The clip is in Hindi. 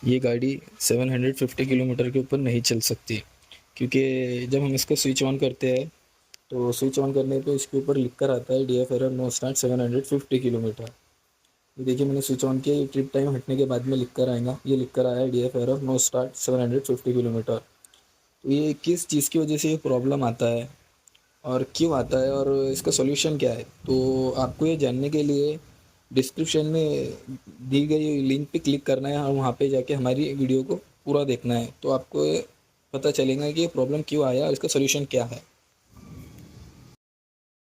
ये गाड़ी 750 किलोमीटर के ऊपर नहीं चल सकती, क्योंकि जब हम इसको स्विच ऑन करते हैं तो स्विच ऑन करने पे इसके ऊपर लिख कर आता है DF error know start 750 kilometre. ये देखिए मैंने स्विच ऑन किया, ट्रिप टाइम हटने के बाद में लिख कर आएगा, ये लिख कर आया है DF error know start 750 kilometre. तो ये किस चीज़ की वजह से ये प्रॉब्लम आता है और क्यों आता है और इसका सॉल्यूशन क्या है, तो आपको ये जानने के लिए डिस्क्रिप्शन में दी गई लिंक पे क्लिक करना है और वहाँ पे जाके हमारी वीडियो को पूरा देखना है, तो आपको ये पता चलेगा कि ये प्रॉब्लम क्यों आया और इसका सॉल्यूशन क्या है।